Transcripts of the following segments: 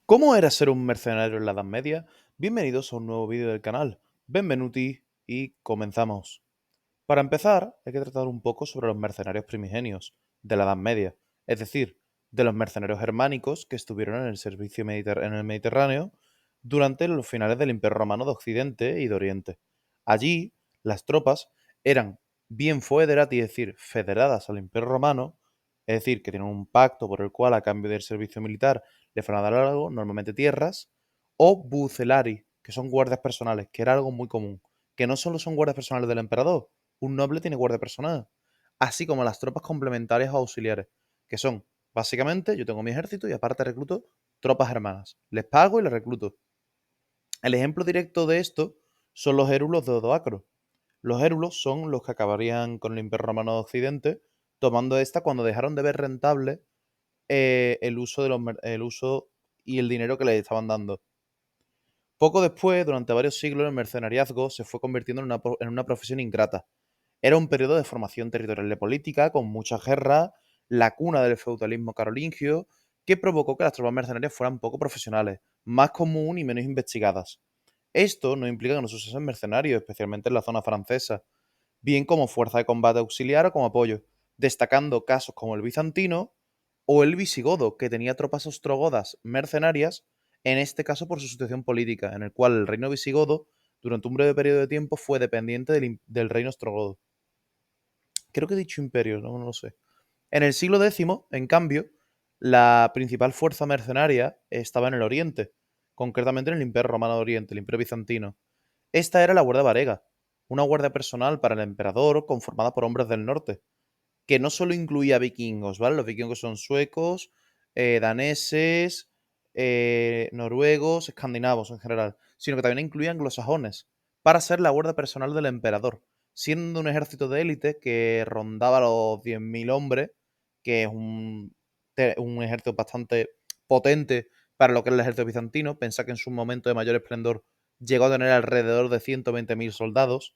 ¿Cómo era ser un mercenario en la Edad Media? Bienvenidos a un nuevo vídeo del canal. Benvenuti y comenzamos. Para empezar, hay que tratar un poco sobre los mercenarios primigenios de la Edad Media, es decir, de los mercenarios germánicos que estuvieron en el servicio en el Mediterráneo durante los finales del Imperio Romano de Occidente y de Oriente. Allí, las tropas eran bien foederati, es decir, federadas al Imperio Romano, es decir, que tienen un pacto por el cual a cambio del servicio militar le fueron a dar algo, normalmente tierras, o bucelari, que son guardias personales, que era algo muy común, que no solo son guardias personales del emperador, un noble tiene guardia personal, así como las tropas complementarias o auxiliares, que son, básicamente, yo tengo mi ejército y aparte recluto tropas hermanas. Les pago y les recluto. El ejemplo directo de esto son los érulos de Odoacro. Los érulos son los que acabarían con el Imperio Romano de Occidente, tomando esta cuando dejaron de ver rentable el uso y el dinero que les estaban dando. Poco después, durante varios siglos, el mercenariazgo se fue convirtiendo en una profesión ingrata. Era un periodo de formación territorial y política, con muchas guerras, la cuna del feudalismo carolingio, que provocó que las tropas mercenarias fueran poco profesionales, más común y menos investigadas. Esto no implica que no se usasen mercenarios, especialmente en la zona francesa, bien como fuerza de combate auxiliar o como apoyo, destacando casos como el bizantino o el visigodo, que tenía tropas ostrogodas mercenarias, en este caso por su situación política, en el cual el reino visigodo, durante un breve periodo de tiempo, fue dependiente del reino ostrogodo. Creo que he dicho imperio, no lo sé. En el siglo X, en cambio, la principal fuerza mercenaria estaba en el Oriente, concretamente en el Imperio Romano de Oriente, el Imperio Bizantino. Esta era la Guardia Varega, una guardia personal para el emperador conformada por hombres del norte, que no solo incluía vikingos, ¿vale? Los vikingos son suecos, daneses, noruegos, escandinavos en general, sino que también incluía anglosajones, para ser la guardia personal del emperador, siendo un ejército de élite que rondaba los 10.000 hombres, que es un ejército bastante potente para lo que es el ejército bizantino. Pensá que en su momento de mayor esplendor llegó a tener alrededor de 120.000 soldados,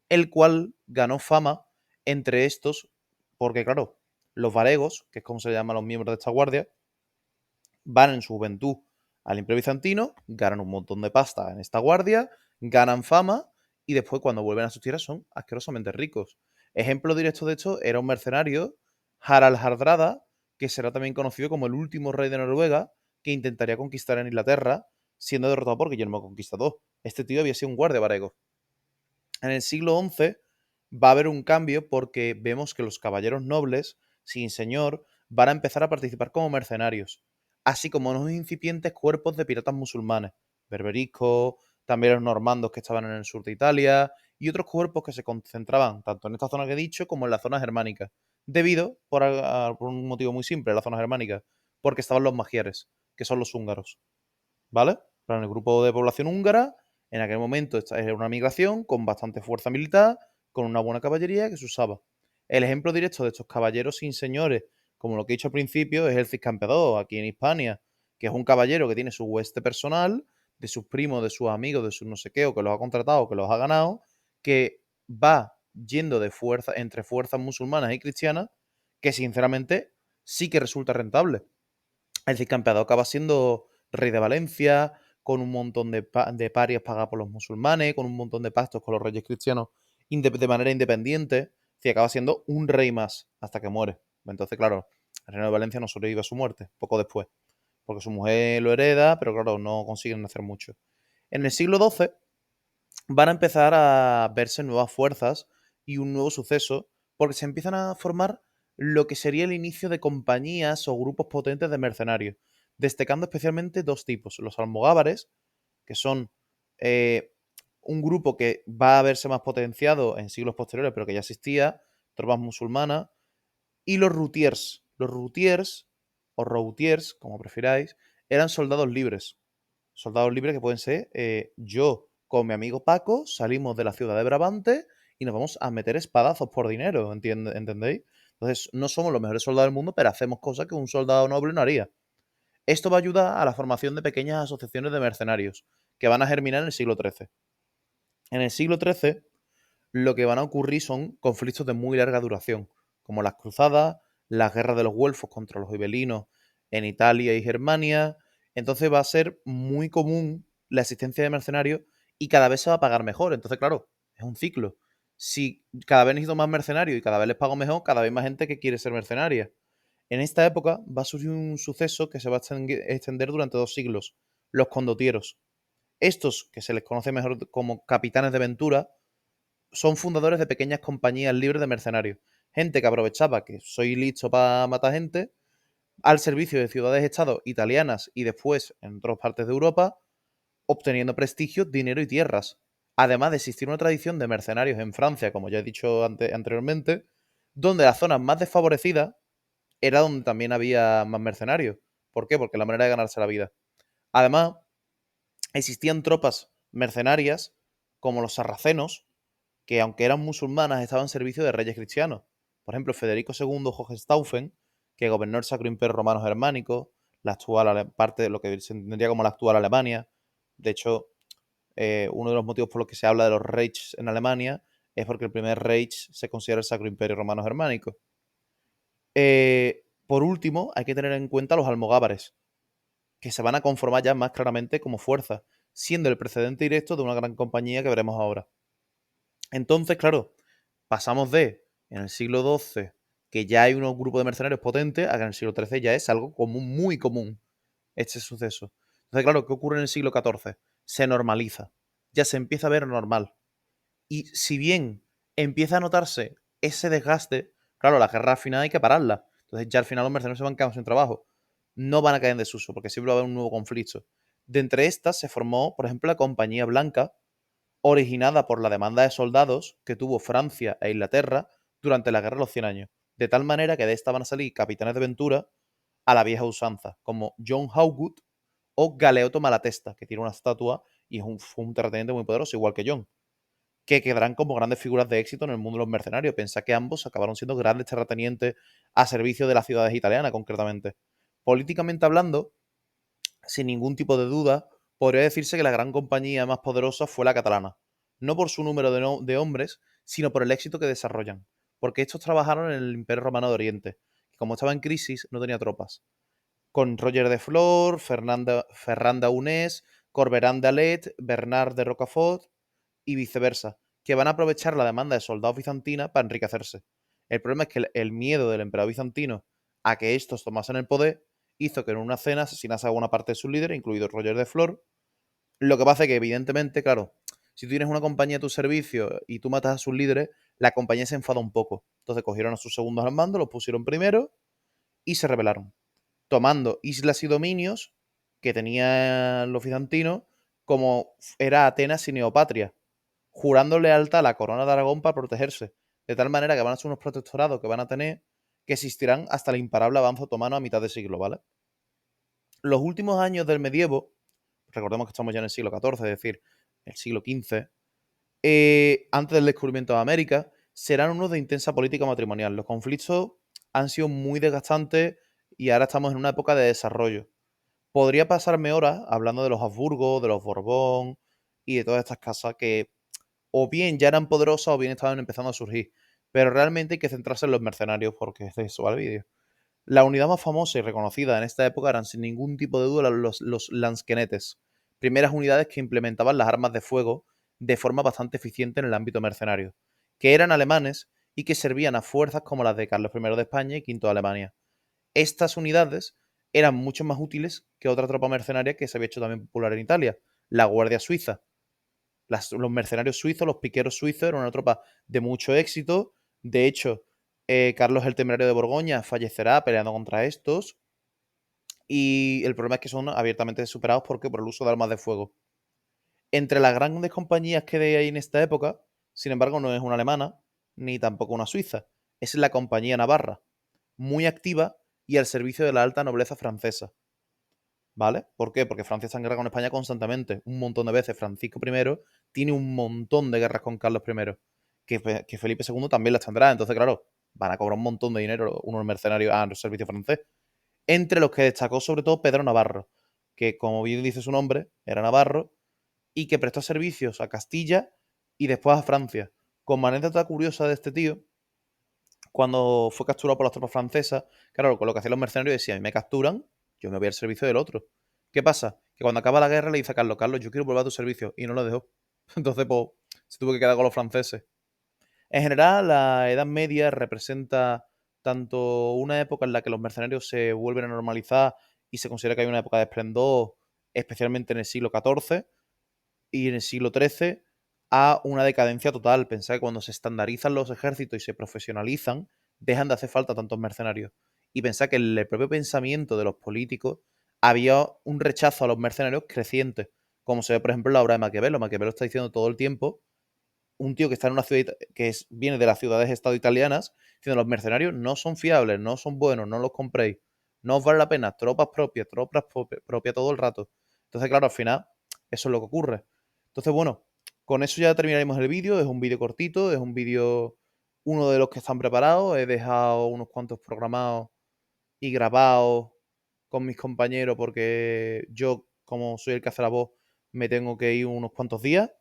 el cual ganó fama entre estos porque, claro, los varegos, que es como se llaman los miembros de esta guardia, van en su juventud al Imperio Bizantino, ganan un montón de pasta en esta guardia, ganan fama y después cuando vuelven a sus tierras son asquerosamente ricos. Ejemplo directo de esto era un mercenario, Harald Hardrada, que será también conocido como el último rey de Noruega, que intentaría conquistar en Inglaterra, siendo derrotado por Guillermo el Conquistador. Este tío había sido un guardia varego. En el siglo XI va a haber un cambio porque vemos que los caballeros nobles, sin señor, van a empezar a participar como mercenarios, así como unos incipientes cuerpos de piratas musulmanes, berberiscos, también los normandos que estaban en el sur de Italia y otros cuerpos que se concentraban tanto en esta zona que he dicho como en la zona germánica, debido, por un motivo muy simple, en la zona germánica, porque estaban los magieres, que son los húngaros. ¿Vale? Para el grupo de población húngara, en aquel momento esta era una migración con bastante fuerza militar, con una buena caballería que se usaba. El ejemplo directo de estos caballeros sin señores, como lo que he dicho al principio, es el Ciscampeador, aquí en Hispania, que es un caballero que tiene su hueste personal, de sus primos, de sus amigos, de sus no sé qué, o que los ha contratado, o que los ha ganado, que va yendo de fuerza entre fuerzas musulmanas y cristianas, que sinceramente sí que resulta rentable. El Ciscampeador acaba siendo rey de Valencia, con un montón de parias pagadas por los musulmanes, con un montón de pactos con los reyes cristianos de manera independiente, y acaba siendo un rey más hasta que muere. Entonces, claro, el reino de Valencia no sobrevive a su muerte, poco después, porque su mujer lo hereda, pero claro, no consiguen hacer mucho. En el siglo XII van a empezar a verse nuevas fuerzas y un nuevo suceso, porque se empiezan a formar lo que sería el inicio de compañías o grupos potentes de mercenarios, destacando especialmente dos tipos, los almogávares, que son eh, un grupo que va a verse más potenciado en siglos posteriores, pero que ya existía, tropas musulmanas, y los rutiers. Los rutiers, o routiers, como prefiráis, eran soldados libres que pueden ser yo con mi amigo Paco, salimos de la ciudad de Brabante y nos vamos a meter espadazos por dinero, ¿entendéis? Entonces, no somos los mejores soldados del mundo, pero hacemos cosas que un soldado noble no haría. Esto va a ayudar a la formación de pequeñas asociaciones de mercenarios, que van a germinar en el siglo XIII. En el siglo XIII, lo que van a ocurrir son conflictos de muy larga duración, como las cruzadas, las guerras de los güelfos contra los gibelinos en Italia y Germania, Entonces va a ser muy común la existencia de mercenarios y cada vez se va a pagar mejor. Entonces, claro, es un ciclo. Si cada vez necesito más mercenarios y cada vez les pago mejor, cada vez más gente que quiere ser mercenaria. En esta época va a surgir un suceso que se va a extender durante 2 siglos, los condotieros. Estos, que se les conoce mejor como capitanes de aventura, son fundadores de pequeñas compañías libres de mercenarios. Gente que aprovechaba que soy listo para matar gente al servicio de ciudades-estados italianas y después en otras partes de Europa, obteniendo prestigio, dinero y tierras. Además de existir una tradición de mercenarios en Francia, como ya he dicho anteriormente, donde las zonas más desfavorecidas era donde también había más mercenarios. ¿Por qué? Porque la manera de ganarse la vida. Además, existían tropas mercenarias como los sarracenos, que aunque eran musulmanas, estaban en servicio de reyes cristianos. Por ejemplo, Federico II Hohenstaufen, que gobernó el Sacro Imperio Romano Germánico, la actual parte de lo que se entendería como la actual Alemania. De hecho, uno de los motivos por los que se habla de los Reichs en Alemania es porque el primer Reich se considera el Sacro Imperio Romano Germánico. Por último, hay que tener en cuenta los almogávares, que se van a conformar ya más claramente como fuerza, siendo el precedente directo de una gran compañía que veremos ahora. Entonces, claro, pasamos de, en el siglo XII, que ya hay unos grupos de mercenarios potentes, a que en el siglo XIII ya es algo común, muy común, este suceso. Entonces, claro, ¿qué ocurre en el siglo XIV? Se normaliza, ya se empieza a ver normal. Y si bien empieza a notarse ese desgaste, claro, la guerra al final hay que pararla. Entonces ya al final los mercenarios se van quedando sin trabajo. No van a caer en desuso, porque siempre va a haber un nuevo conflicto. De entre estas se formó, por ejemplo, la Compañía Blanca, originada por la demanda de soldados que tuvo Francia e Inglaterra durante la Guerra de los 100 Años. De tal manera que de esta van a salir capitanes de aventura a la vieja usanza, como John Hawkwood o Galeotto Malatesta, que tiene una estatua y fue un terrateniente muy poderoso, igual que John, que quedarán como grandes figuras de éxito en el mundo de los mercenarios. Pensá que ambos acabaron siendo grandes terratenientes a servicio de las ciudades italianas, concretamente. Políticamente hablando, sin ningún tipo de duda, podría decirse que la gran compañía más poderosa fue la catalana. No por su número de hombres, sino por el éxito que desarrollan. Porque estos trabajaron en el Imperio Romano de Oriente, que como estaba en crisis, no tenía tropas. Con Roger de Flor, Ferran d'Aunès, Corberán de Alet, Bernard de Rocafort y viceversa, que van a aprovechar la demanda de soldados bizantinas para enriquecerse. El problema es que el miedo del emperador bizantino a que estos tomasen el poder hizo que en una cena asesinase a buena parte de sus líderes, incluido Roger de Flor, lo que pasa es que, evidentemente, claro, si tú tienes una compañía a tu servicio y tú matas a sus líderes, la compañía se enfada un poco. Entonces cogieron a sus segundos al mando, los pusieron primero y se rebelaron, tomando islas y dominios que tenían los bizantinos, como era Atenas y Neopatria, jurando lealtad a la corona de Aragón para protegerse, de tal manera que van a ser unos protectorados que van a tener que existirán hasta el imparable avance otomano a mitad de siglo, ¿vale? Los últimos años del medievo, recordemos que estamos ya en el siglo XIV, es decir, el siglo XV, antes del descubrimiento de América, serán unos de intensa política matrimonial. Los conflictos han sido muy desgastantes y ahora estamos en una época de desarrollo. Podría pasarme horas hablando de los Habsburgo, de los Borbón y de todas estas casas que o bien ya eran poderosas o bien estaban empezando a surgir. Pero realmente hay que centrarse en los mercenarios porque es de eso va el vídeo. La unidad más famosa y reconocida en esta época eran sin ningún tipo de duda los lansquenetes, primeras unidades que implementaban las armas de fuego de forma bastante eficiente en el ámbito mercenario, que eran alemanes y que servían a fuerzas como las de Carlos I de España y V de Alemania. Estas unidades eran mucho más útiles que otra tropa mercenaria que se había hecho también popular en Italia, la Guardia Suiza. Los mercenarios suizos, los piqueros suizos, eran una tropa de mucho éxito. De hecho, Carlos el Temerario de Borgoña fallecerá peleando contra estos. Y el problema es que son abiertamente superados porque por el uso de armas de fuego. Entre las grandes compañías que hay en esta época, sin embargo, no es una alemana ni tampoco una suiza. Es la Compañía Navarra, muy activa y al servicio de la alta nobleza francesa. ¿Vale? ¿Por qué? Porque Francia está en guerra con España constantemente, un montón de veces. Francisco I tiene un montón de guerras con Carlos I, que Felipe II también las tendrá. Entonces, claro, van a cobrar un montón de dinero unos mercenarios al servicio francés. Entre los que destacó sobre todo Pedro Navarro, que como bien dice su nombre, era navarro, y que prestó servicios a Castilla y después a Francia. Como anécdota curiosa de este tío, cuando fue capturado por las tropas francesas, claro, con lo que hacían los mercenarios decía, a mí me capturan, yo me voy al servicio del otro. ¿Qué pasa? Que cuando acaba la guerra le dice a Carlos, Carlos, yo quiero volver a tu servicio, y no lo dejó. Entonces, pues, se tuvo que quedar con los franceses. En general, la Edad Media representa tanto una época en la que los mercenarios se vuelven a normalizar y se considera que hay una época de esplendor, especialmente en el siglo XIV, y en el siglo XIII, a una decadencia total. Pensad que cuando se estandarizan los ejércitos y se profesionalizan, dejan de hacer falta tantos mercenarios. Y pensad que en el propio pensamiento de los políticos había un rechazo a los mercenarios creciente, como se ve, por ejemplo, en la obra de Maquiavelo. Maquiavelo está diciendo todo el tiempo, un tío que está en una ciudad viene de las ciudades-estado italianas, diciendo los mercenarios no son fiables, no son buenos, no los compréis, no os vale la pena, tropas propias todo el rato. Entonces, claro, al final, eso es lo que ocurre. Entonces, bueno, con eso ya terminaremos el vídeo. Es un vídeo cortito, es un vídeo, uno de los que están preparados. He dejado unos cuantos programados y grabados con mis compañeros porque yo, como soy el que hace la voz, me tengo que ir unos cuantos días.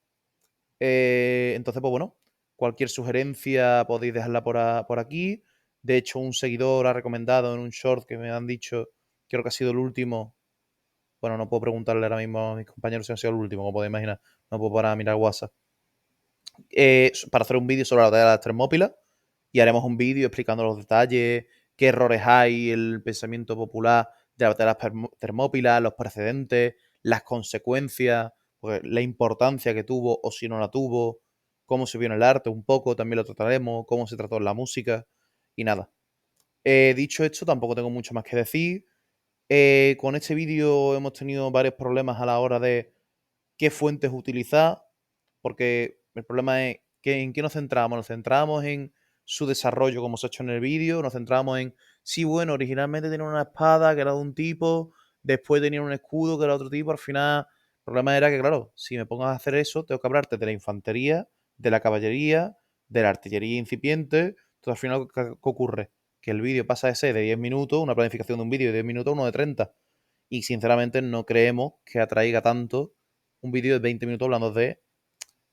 Entonces, pues bueno, cualquier sugerencia podéis dejarla por aquí. De hecho, un seguidor ha recomendado en un short que me han dicho, creo que ha sido el último. Bueno, no puedo preguntarle ahora mismo a mis compañeros si ha sido el último, como podéis imaginar. No puedo parar a mirar WhatsApp. Para hacer un vídeo sobre la batalla de las Termópilas y haremos un vídeo explicando los detalles, qué errores hay en el pensamiento popular de la batalla de las Termópilas, los precedentes, las consecuencias, pues, la importancia que tuvo o si no la tuvo, cómo se vio en el arte un poco, también lo trataremos, cómo se trató en la música y nada. Dicho esto, tampoco tengo mucho más que decir. Con este vídeo hemos tenido varios problemas a la hora de qué fuentes utilizar, porque el problema es que en qué nos centramos. Nos centramos en su desarrollo, como se ha hecho en el vídeo, nos centramos en, sí, bueno, originalmente tenía una espada que era de un tipo, después tenía un escudo que era de otro tipo, al final el problema era que, claro, si me pongo a hacer eso, tengo que hablarte de la infantería, de la caballería, de la artillería incipiente. Entonces, al final, ¿qué ocurre? Que el vídeo pasa de ser de 10 minutos, una planificación de un vídeo de 10 minutos, a uno de 30. Y sinceramente no creemos que atraiga tanto un vídeo de 20 minutos hablando de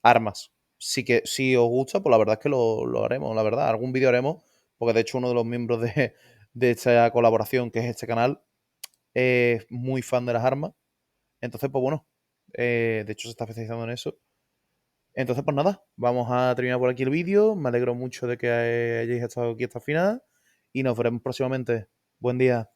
armas. Sí que si os gusta, pues la verdad es que lo haremos, la verdad. Algún vídeo haremos, porque de hecho uno de los miembros de esta colaboración, que es este canal, es muy fan de las armas. Entonces, pues bueno, de hecho se está especializando en eso. Entonces, pues nada, vamos a terminar por aquí el vídeo. Me alegro mucho de que hayáis estado aquí hasta el final y nos veremos próximamente. Buen día.